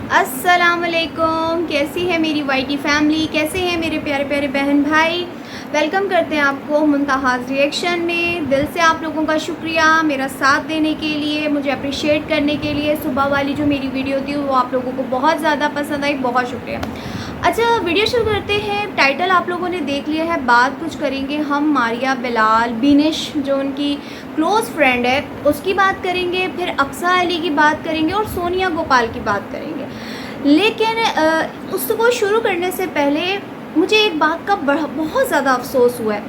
अस्सलामुअलैकुम। कैसी है मेरी वाईटी फैमिली, कैसे हैं मेरे प्यारे प्यारे बहन भाई। वेलकम करते हैं आपको मुंतहाज़ रिएक्शन में। दिल से आप लोगों का शुक्रिया मेरा साथ देने के लिए, मुझे अप्रिशिएट करने के लिए। सुबह वाली जो मेरी वीडियो थी वो आप लोगों को बहुत ज़्यादा पसंद आई, बहुत शुक्रिया। अच्छा, वीडियो शुरू करते हैं। टाइटल आप लोगों ने देख लिया है। बात कुछ करेंगे हम मारिया बिलाल, बिनिश जो उनकी क्लोज़ फ्रेंड है उसकी बात करेंगे, फिर अक्सा अली की बात करेंगे और सोनिया गोपाल की बात करेंगे। लेकिन उसको शुरू करने से पहले मुझे एक बात का बहुत ज़्यादा अफसोस हुआ है,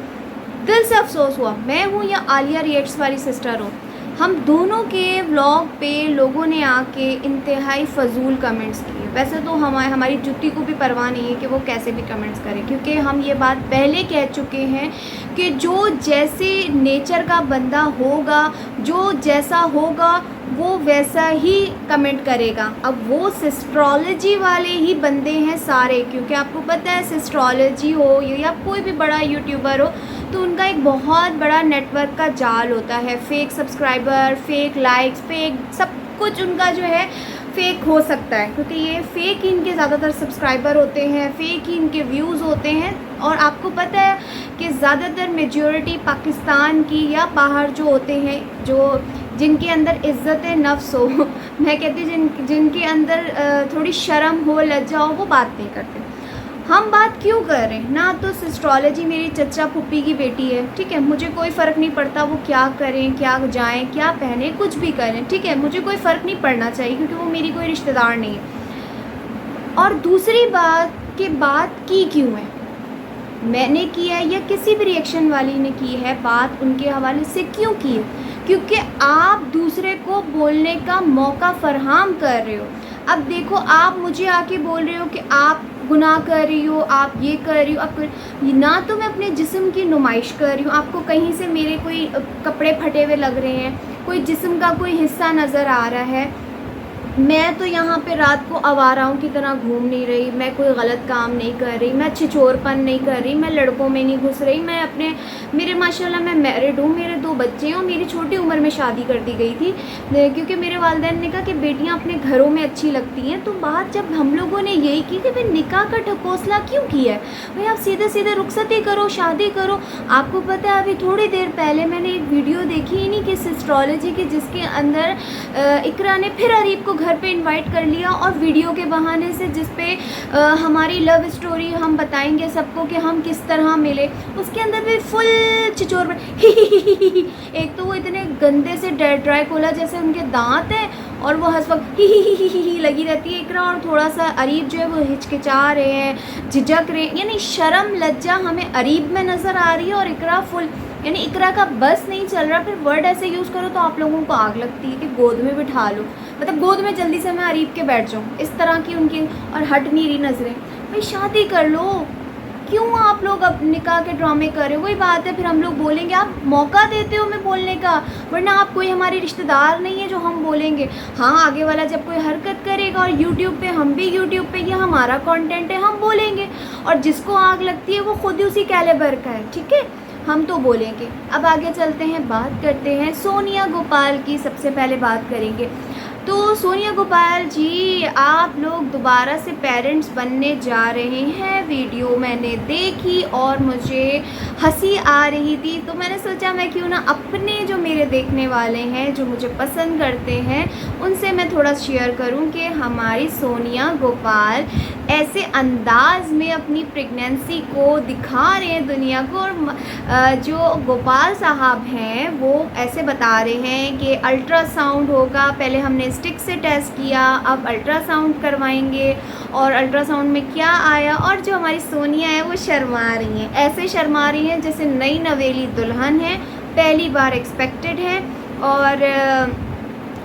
दिल से अफसोस हुआ। मैं हूँ या आलिया रिएक्ट्स वाली सिस्टर हो, हम दोनों के व्लॉग पे लोगों ने आके इंतहाई फ़जूल कमेंट्स किए। वैसे तो हमारी जुत्ती को भी परवाह नहीं है कि वो कैसे भी कमेंट्स करें, क्योंकि हम ये बात पहले कह चुके हैं कि जो जैसे नेचर का बंदा होगा, जो जैसा होगा वो वैसा ही कमेंट करेगा। अब वो सिस्ट्रोलॉजी वाले ही बंदे हैं सारे, क्योंकि आपको पता है सिस्ट्रोलॉजी हो या कोई भी बड़ा यूट्यूबर हो तो उनका एक बहुत बड़ा नेटवर्क का जाल होता है। Fake subscriber, fake likes, fake सब कुछ उनका जो है फेक हो सकता है, क्योंकि ये फेक ही इनके ज़्यादातर सब्सक्राइबर होते हैं, फेक ही इनके व्यूज़ होते हैं। और आपको पता है कि ज़्यादातर मेजॉरिटी पाकिस्तान की या बाहर जो होते हैं, जो जिनके अंदर इज़्ज़त नफ्स हो मैं कहती जिनके अंदर थोड़ी शर्म हो, लज्जा हो, वो बात नहीं करते। हम बात क्यों कर रहे हैं ना, तो एस्ट्रोलॉजी मेरी चचा फुप्पी की बेटी है, ठीक है। मुझे कोई फ़र्क नहीं पड़ता वो क्या करें, क्या जाएं, क्या पहने, कुछ भी करें, ठीक है। मुझे कोई फ़र्क नहीं पड़ना चाहिए क्योंकि वो मेरी कोई रिश्तेदार नहीं है। और दूसरी बात कि बात की क्यों है, मैंने किया है या किसी भी रिएक्शन वाली ने की है, बात उनके हवाले से क्यों की है, क्योंकि आप दूसरे को बोलने का मौका फराहम कर रहे हो। अब देखो, आप मुझे आके बोल रहे हो कि आप गुनाह कर रही हो, आप ये कर रही हो, आप ना तो मैं अपने जिस्म की नुमाइश कर रही हूँ, आपको कहीं से मेरे कोई कपड़े फटे हुए लग रहे हैं, कोई जिस्म का कोई हिस्सा नज़र आ रहा है। मैं तो यहाँ पे रात को आवाराओं की तरह घूम नहीं रही, मैं कोई गलत काम नहीं कर रही, मैं छिछोरपन नहीं कर रही, मैं लड़कों में नहीं घुस रही। मैं मेरे माशाल्लाह मैं मैरिड हूँ, मेरे 2 बच्चे हैं और मेरी छोटी उम्र में शादी कर दी गई थी, क्योंकि मेरे वालिदैन ने कहा कि बेटियाँ अपने घरों में अच्छी लगती हैं। तो बात जब हम लोगों ने यही की कि भाई निकाह का ढकोसला क्यों किया है, भाई आप सीधे सीधे रुखसती करो, शादी करो। आपको पता है अभी थोड़ी देर पहले मैंने एक वीडियो देखी ही नहीं कि एस्ट्रोलॉजी की, जिसके अंदर इकरा ने फिर अरीब को घर पे इनवाइट कर लिया और वीडियो के बहाने से, जिस पे हमारी लव स्टोरी हम बताएंगे सबको कि हम किस तरह मिले, उसके अंदर भी फुल चिचोर एक तो वो इतने गंदे से ड्राकुला जैसे उनके दांत हैं और वो हंस वक्त ही लगी रहती है इकरा, और थोड़ा सा अरीब जो है वो हिचकिचा रहे हैं, झिझक रहे हैं, यानी शर्म लज्जा हमें अरीब में नज़र आ रही है और इकरा फुल, यानी इकरा का बस नहीं चल रहा। फिर वर्ड ऐसे यूज़ करो तो आप लोगों को आग लगती है कि गोद में बिठा लो, मतलब गोद में जल्दी से मैं अरीब के बैठ जाऊँ, इस तरह की उनकी और हट नहीं रही नज़रें। भाई शादी कर लो, क्यों आप लोग अब निकाह के ड्रामे कर रहे हो। वही बात है, फिर हम लोग बोलेंगे आप मौका देते हो हमें बोलने का, वरना आप कोई हमारे रिश्तेदार नहीं है जो हम बोलेंगे। हाँ, आगे वाला जब कोई हरकत करेगा और यूट्यूब पे, हम भी यूट्यूब पे, ये हमारा कंटेंट है, हम बोलेंगे, और जिसको आग लगती है वो खुद ही उसी कैलिबर का है, ठीक है, हम तो बोलेंगे। अब आगे चलते हैं, बात करते हैं सोनिया गोपाल की। सबसे पहले बात करेंगे तो सोनिया गोपाल जी, आप लोग दोबारा से पेरेंट्स बनने जा रहे हैं। वीडियो मैंने देखी और मुझे हंसी आ रही थी, तो मैंने सोचा मैं क्यों ना अपने जो मेरे देखने वाले हैं, जो मुझे पसंद करते हैं, उनसे मैं थोड़ा शेयर करूं कि हमारी सोनिया गोपाल ऐसे अंदाज में अपनी प्रेगनेंसी को दिखा रहे हैं दुनिया को। और जो गोपाल साहब हैं वो ऐसे बता रहे हैं कि अल्ट्रासाउंड होगा, पहले हमने स्टिक से टेस्ट किया, अब अल्ट्रासाउंड करवाएंगे, और अल्ट्रासाउंड में क्या आया। और जो हमारी सोनिया है वो शर्मा रही हैं, ऐसे शर्मा रही हैं जैसे नई नवेली दुल्हन है, पहली बार एक्सपेक्टेड है, और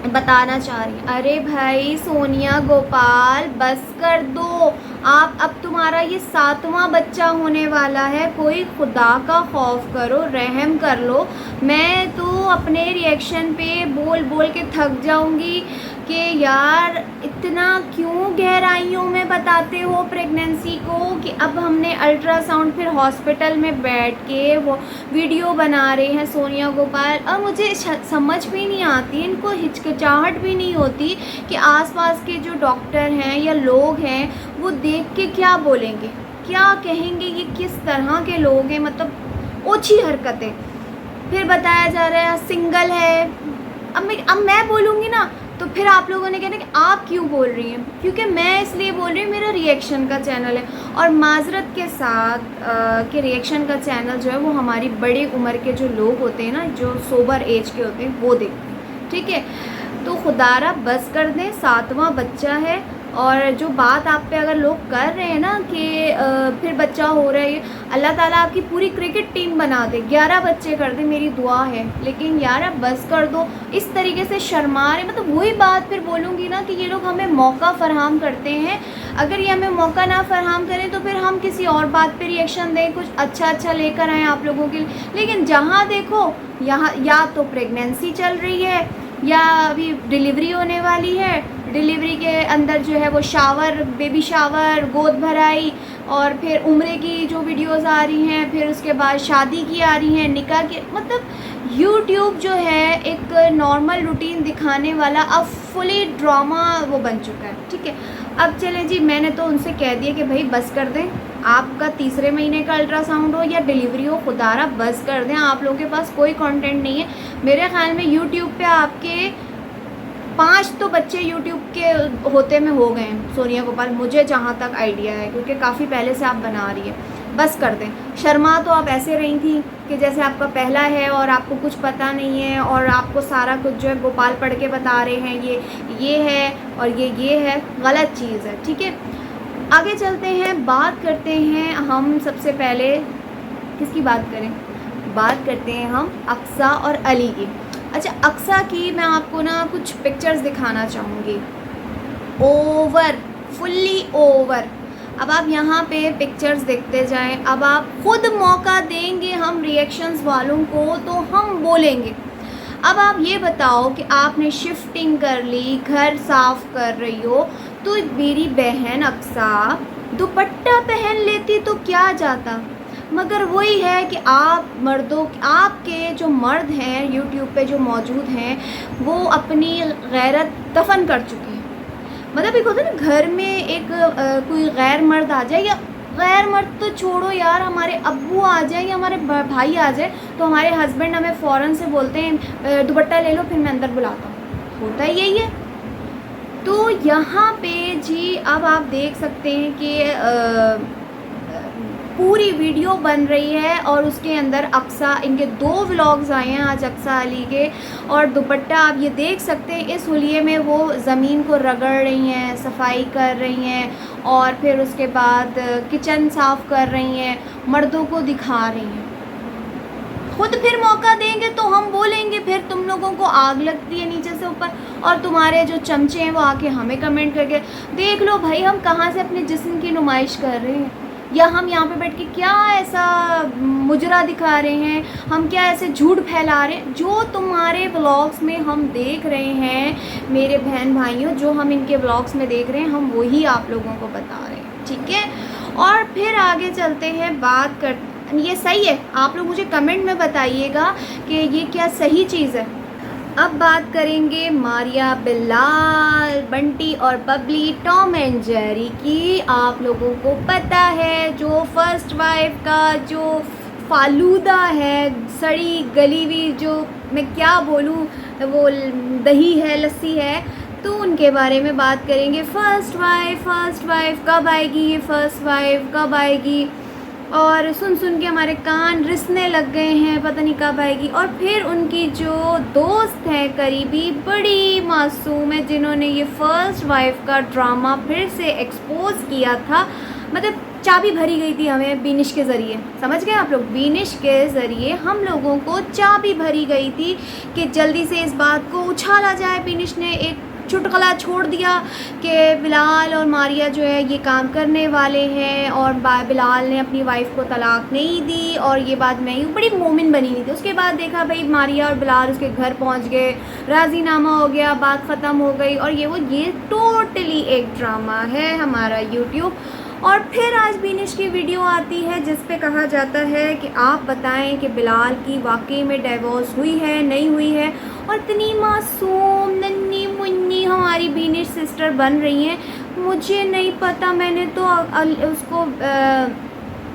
बताना चाह रही हैं अरे भाई सोनिया गोपाल बस कर दो, आप अब तुम्हारा ये 7वां बच्चा होने वाला है, कोई खुदा का खौफ करो, रहम कर लो। मैं तो अपने रिएक्शन पे बोल बोल के थक जाऊंगी कि यार इतना क्यों गहराइयों में बताते हो प्रेगनेंसी को, कि अब हमने अल्ट्रासाउंड फिर हॉस्पिटल में बैठ के वो वीडियो बना रहे हैं सोनिया गोपाल। अब मुझे समझ भी नहीं आती, इनको हिचकिचाहट भी नहीं होती कि आसपास के जो डॉक्टर हैं या लोग हैं वो देख के क्या बोलेंगे, क्या कहेंगे, ये किस तरह के लोग हैं, मतलब ओछी हरकतें। फिर बताया जा रहा है सिंगल है। अब मैं बोलूँगी ना तो फिर आप लोगों ने कहना कि आप क्यों बोल रही हैं, क्योंकि मैं इसलिए बोल रही हूँ, मेरा रिएक्शन का चैनल है और माजरत के साथ कि रिएक्शन का चैनल जो है वो हमारी बड़ी उम्र के जो लोग होते हैं ना, जो सोबर एज के होते हैं, वो देखते हैं। ठीक है, तो खुदारा बस कर दें, 7वां बच्चा है। और जो बात आप पे अगर लोग कर रहे हैं ना कि फिर बच्चा हो रहा है, अल्लाह ताला आपकी पूरी क्रिकेट टीम बना दे, 11 बच्चे कर दे, मेरी दुआ है। लेकिन यार अब बस कर दो, इस तरीके से शर्मा रहे, मतलब वही बात फिर बोलूँगी ना कि ये लोग हमें मौका फ़राहम करते हैं। अगर ये हमें मौका ना फ़राहम करें तो फिर हम किसी और बात पे रिएक्शन दें, कुछ अच्छा लेकर आएँ आप लोगों के लिए। लेकिन जहाँ देखो यहाँ या तो प्रेगनेंसी चल रही है या अभी डिलीवरी होने वाली है, डिलीवरी के अंदर जो है वो शावर, बेबी शावर, गोद भराई, और फिर उम्रे की जो वीडियोस आ रही हैं, फिर उसके बाद शादी की आ रही हैं, निकाह की। मतलब यूट्यूब जो है एक नॉर्मल रूटीन दिखाने वाला अब फुली ड्रामा वो बन चुका है। ठीक है, अब चलें जी, मैंने तो उनसे कह दिया कि भाई बस कर दें, आपका तीसरे महीने का अल्ट्रासाउंड हो या डिलीवरी हो, खुदारा बस कर दें, आप लोगों के पास कोई कंटेंट नहीं है। मेरे ख्याल में यूट्यूब पे आपके 5 तो बच्चे यूट्यूब के होते में हो गए हैं सोनिया गोपाल, मुझे जहाँ तक आइडिया है, क्योंकि काफ़ी पहले से आप बना रही है। बस कर दें, शर्मा तो आप ऐसे रही थी कि जैसे आपका पहला है और आपको कुछ पता नहीं है और आपको सारा कुछ जो है गोपाल पढ़ के बता रहे हैं, ये है और ये है, गलत चीज़ है। ठीक है, आगे चलते हैं, बात करते हैं हम सबसे पहले किसकी बात करें, बात करते हैं हम अक्सा और अली की। अच्छा, अक्सा की मैं आपको ना कुछ पिक्चर्स दिखाना चाहूँगी, ओवर, फुल्ली ओवर। अब आप यहाँ पे पिक्चर्स देखते जाएं, अब आप खुद मौका देंगे हम रिएक्शंस वालों को तो हम बोलेंगे। अब आप ये बताओ कि आपने शिफ्टिंग कर ली, घर साफ़ कर रही हो, तो मेरी बहन अक्सा दुपट्टा पहन लेती तो क्या जाता, मगर वही है कि आप मर्दों, आपके जो मर्द हैं यूट्यूब पे जो मौजूद हैं, वो अपनी गैरत दफन कर चुके हैं। मतलब एक होता है ना घर में एक कोई गैर मर्द आ जाए, या गैर मर्द तो छोड़ो यार, हमारे अब्बू आ जाए या हमारे भाई आ जाए, तो हमारे हस्बैंड हमें फ़ौरन से बोलते हैं दुपट्टा ले लो, फिर मैं अंदर बुलाता हूँ, होता ही यही है। तो यहाँ पे जी अब आप देख सकते हैं कि पूरी वीडियो बन रही है और उसके अंदर अक्सा, इनके 2 व्लॉग्स आए हैं आज अक्सा अली के, और दुपट्टा आप ये देख सकते हैं, इस हुलिये में वो ज़मीन को रगड़ रही हैं, सफाई कर रही हैं और फिर उसके बाद किचन साफ़ कर रही हैं, मर्दों को दिखा रही हैं। खुद फिर मौका देंगे तो हम बोलेंगे, फिर तुम लोगों को आग लगती है नीचे से ऊपर, और तुम्हारे जो चमचे हैं वो आके हमें कमेंट करके देख लो भाई हम कहाँ से अपने जिस्म की नुमाइश कर रहे हैं, या हम यहाँ पे बैठ के क्या ऐसा मुजरा दिखा रहे हैं, हम क्या ऐसे झूठ फैला रहे हैं। जो तुम्हारे व्लॉग्स में हम देख रहे हैं मेरे बहन भाइयों, जो हम इनके व्लॉग्स में देख रहे हैं, हम वही आप लोगों को बता रहे हैं। ठीक है, और फिर आगे चलते हैं, बात कर, ये सही है, आप लोग मुझे कमेंट में बताइएगा कि ये क्या सही चीज़ है। अब बात करेंगे मारिया, बिल्लाल, बंटी और बबली, टॉम एंड जेरी की। आप लोगों को पता है जो फर्स्ट वाइफ का जो फालूदा है, सड़ी गली हुई, जो मैं क्या बोलूँ, वो दही है, लस्सी है, तो उनके बारे में बात करेंगे। फर्स्ट वाइफ कब आएगी, ये फर्स्ट वाइफ कब आएगी, और सुन सुन के हमारे कान रिसने लग गए हैं, पता नहीं कब आएगी। और फिर उनकी जो दोस्त हैं करीबी, बड़ी मासूम है, जिन्होंने ये फर्स्ट वाइफ का ड्रामा फिर से एक्सपोज किया था, मतलब चाबी भरी गई थी हमें बीनिश के ज़रिए, समझ गए आप लोग, बीनिश के ज़रिए हम लोगों को चाबी भरी गई थी कि जल्दी से इस बात को उछाला जाए। बीनिश ने एक चुटकुला छोड़ दिया कि बिलाल और मारिया जो है ये काम करने वाले हैं और बिलाल ने अपनी वाइफ को तलाक नहीं दी और ये बात मैं ही बड़ी मोमिन बनी हुई थी। उसके बाद देखा भाई मारिया और बिलाल उसके घर पहुंच गए, राज़ीनामा हो गया, बात ख़त्म हो गई और ये टोटली एक ड्रामा है हमारा यूट्यूब। और फिर आज बीनिश की वीडियो आती है जिस पे कहा जाता है कि आप बताएं कि बिलाल की वाकई में डिवोर्स हुई है नहीं हुई है। और इतनी मासूम नन्ही मुन्नी हमारी बीनिश सिस्टर बन रही हैं, मुझे नहीं पता। मैंने तो उसको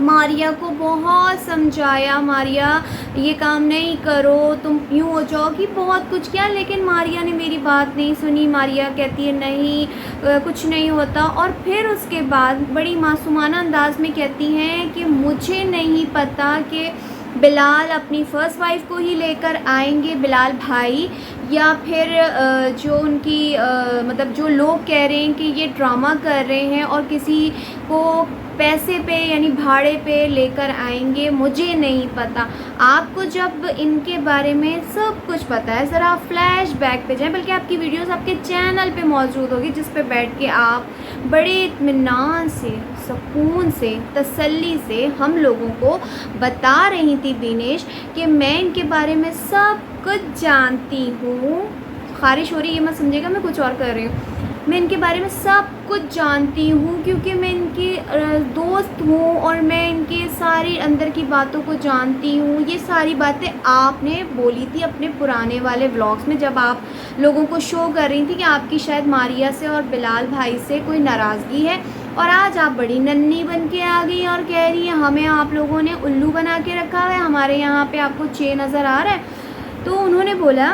मारिया को बहुत समझाया, मारिया ये काम नहीं करो, तुम यूँ हो जाओगी, बहुत कुछ किया, लेकिन मारिया ने मेरी बात नहीं सुनी। मारिया कहती है नहीं कुछ नहीं होता। और फिर उसके बाद बड़ी मासूमाना अंदाज में कहती हैं कि मुझे नहीं पता कि बिलाल अपनी फ़र्स्ट वाइफ को ही लेकर आएंगे, बिलाल भाई, या फिर जो उनकी मतलब जो लोग कह रहे हैं कि ये ड्रामा कर रहे हैं और किसी को पैसे पे यानी भाड़े पे लेकर आएंगे, मुझे नहीं पता। आपको जब इनके बारे में सब कुछ पता है, ज़रा फ्लैश बैक पे जाएं, बल्कि आपकी वीडियोस आपके चैनल पे मौजूद होगी जिस पे बैठ के आप बड़े इत्मीनान से, सुकून से, तसल्ली से हम लोगों को बता रही थी बीनिश कि मैं इनके बारे में सब कुछ जानती हूँ। ख़ारिश हो रही है, ये मत समझिएगा मैं कुछ और कर रही हूँ। मैं इनके बारे में सब कुछ जानती हूँ क्योंकि मैं इनकी दोस्त हूँ और मैं इनके सारी अंदर की बातों को जानती हूँ। ये सारी बातें आपने बोली थी अपने पुराने वाले व्लॉग्स में, जब आप लोगों को शो कर रही थी कि आपकी शायद मारिया से और बिलाल भाई से कोई नाराज़गी है। और आज आप बड़ी नन्ही बन के आ गई और कह रही हैं हमें आप लोगों ने उल्लू बना के रखा है, हमारे यहाँ पे आपको चे नज़र आ रहा है। तो उन्होंने बोला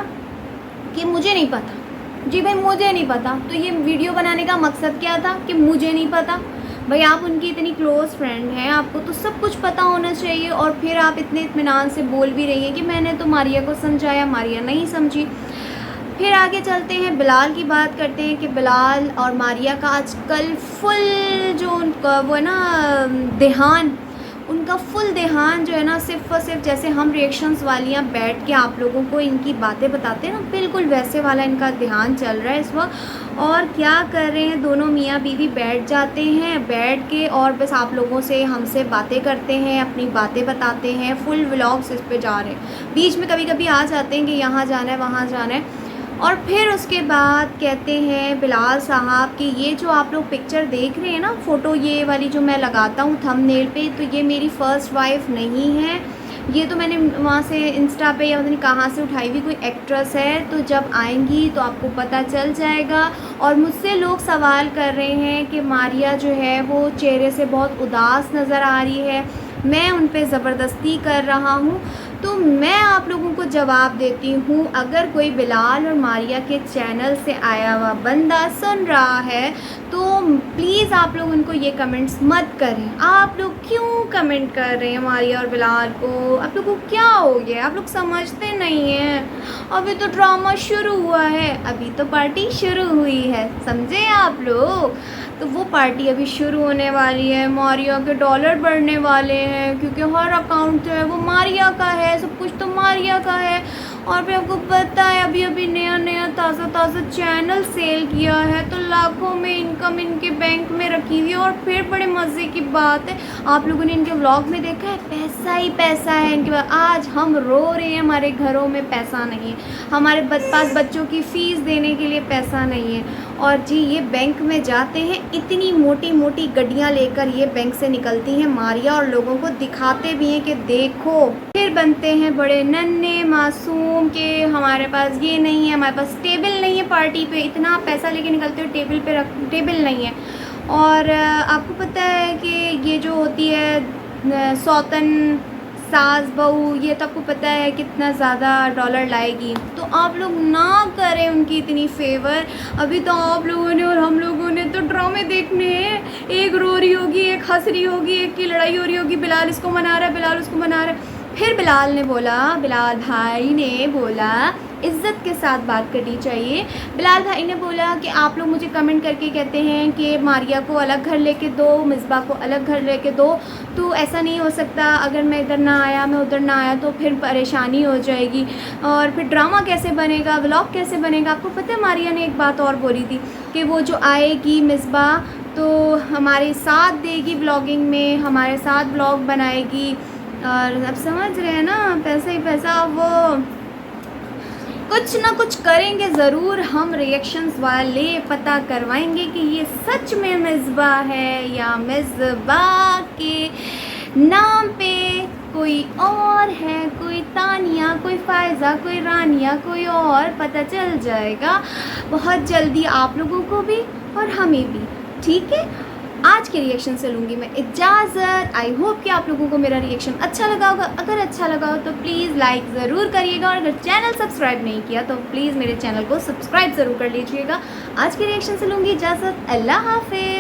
कि मुझे नहीं पता। जी भाई मुझे नहीं पता, तो ये वीडियो बनाने का मकसद क्या था कि मुझे नहीं पता? भाई आप उनकी इतनी क्लोज़ फ्रेंड हैं, आपको तो सब कुछ पता होना चाहिए। और फिर आप इतने इत्मीनान से बोल भी रही हैं कि मैंने तो मारिया को समझाया, मारिया नहीं समझी। फिर आगे चलते हैं, बिलाल की बात करते हैं कि बिलाल और मारिया का आजकल फुल जो उनका वो है ना ध्यान, उनका फुल ध्यान जो है ना सिर्फ़ और सिर्फ जैसे हम रिएक्शंस वालियाँ बैठ के आप लोगों को इनकी बातें बताते हैं ना, बिल्कुल वैसे वाला इनका ध्यान चल रहा है इस वक्त। और क्या कर रहे हैं, दोनों मियाँ बीवी बैठ जाते हैं, बैठ के और बस आप लोगों से हमसे बातें करते हैं, अपनी बातें बताते हैं। फुल व्लॉग्स इस पे जा रहे हैं, बीच में कभी कभी आ जाते हैं कि यहाँ जाना है वहाँ जाना है। और फिर उसके बाद कहते हैं बिलाल साहब कि ये जो आप लोग पिक्चर देख रहे हैं ना, फ़ोटो ये वाली जो मैं लगाता हूँ थंबनेल पे, तो ये मेरी फ़र्स्ट वाइफ नहीं है, ये तो मैंने वहाँ से इंस्टा पे या पता नहीं कहाँ से उठाई हुई कोई एक्ट्रेस है। तो जब आएंगी तो आपको पता चल जाएगा। और मुझसे लोग सवाल कर रहे हैं कि मारिया जो है वो चेहरे से बहुत उदास नज़र आ रही है, मैं उन पे ज़बरदस्ती कर रहा हूँ। तो मैं आप लोगों को जवाब देती हूँ, अगर कोई बिलाल और मारिया के चैनल से आया हुआ बंदा सुन रहा है तो प्लीज़ आप लोग उनको ये कमेंट्स मत करें। आप लोग क्यों कमेंट कर रहे हैं मारिया और बिलाल को? आप लोगों को क्या हो गया? आप लोग समझते नहीं हैं, अभी तो ड्रामा शुरू हुआ है, अभी तो पार्टी शुरू हुई है, समझे आप लोग? तो वो पार्टी अभी शुरू होने वाली है, मारिया के डॉलर बढ़ने वाले हैं क्योंकि हर अकाउंट जो है वो मारिया का है, सब कुछ तो मारिया का है। और फिर आपको पता है अभी अभी नया नया ताज़ा चैनल सेल किया है, तो लाखों में इनकम इनके बैंक में रखी हुई है। और फिर बड़े मज़े की बात है, आप लोगों ने इनके व्लॉग में देखा है, पैसा ही पैसा है इनके पास। आज हम रो रहे हैं, हमारे घरों में पैसा नहीं है, हमारे पास बच्चों की फ़ीस देने के लिए पैसा नहीं है। और जी ये बैंक में जाते हैं, इतनी मोटी मोटी गड्डियाँ लेकर ये बैंक से निकलती हैं मारिया, और लोगों को दिखाते भी हैं कि देखो। फिर बनते हैं बड़े नन्हे मासूम के हमारे पास ये नहीं है, हमारे पास टेबल नहीं है, पार्टी पे इतना पैसा लेके निकलते हो, टेबल नहीं है। और आपको पता है कि ये जो होती है सौतन सास बहू, ये तो आपको पता है कितना ज़्यादा डॉलर लाएगी। तो आप लोग ना करें उनकी इतनी फेवर। अभी तो आप लोगों ने और हम लोगों ने तो ड्रामे देखने हैं, एक रो रही होगी, एक हंस रही होगी, एक की लड़ाई हो रही होगी, बिलाल इसको मना रहा है, बिलाल उसको मना रहा है। फिर बिलाल भाई ने बोला इज़्ज़त के साथ बात करनी चाहिए। बिलाल भाई ने बोला कि आप लोग मुझे कमेंट करके कहते हैं कि मारिया को अलग घर लेके दो, मिसबा को अलग घर लेके दो, तो ऐसा नहीं हो सकता। अगर मैं इधर ना आया, मैं उधर ना आया तो फिर परेशानी हो जाएगी और फिर ड्रामा कैसे बनेगा, व्लॉग कैसे बनेगा। आपको पता है मारिया ने एक बात और बोली थी कि वो जो आएगी मिसबा तो हमारे साथ देगी व्लॉगिंग में, हमारे साथ व्लॉग बनाएगी। और अब समझ रहे हैं ना, पैसा ही पैसा, वो कुछ ना कुछ करेंगे ज़रूर। हम रिएक्शंस वाले पता करवाएंगे कि ये सच में मिसबा है या मिसबा के नाम पे कोई और है, कोई तानिया, कोई फ़ायज़ा, कोई रानिया, कोई और पता चल जाएगा बहुत जल्दी आप लोगों को भी और हमें भी। ठीक है, आज के रिएक्शन से लूँगी मैं इजाज़त। आई होप कि आप लोगों को मेरा रिएक्शन अच्छा लगा होगा। अगर अच्छा लगा हो तो प्लीज़ लाइक ज़रूर करिएगा और अगर चैनल सब्सक्राइब नहीं किया तो प्लीज़ मेरे चैनल को सब्सक्राइब ज़रूर कर लीजिएगा। आज के रिएक्शन से लूँगी इजाज़त। अल्लाह हाफ़िज़।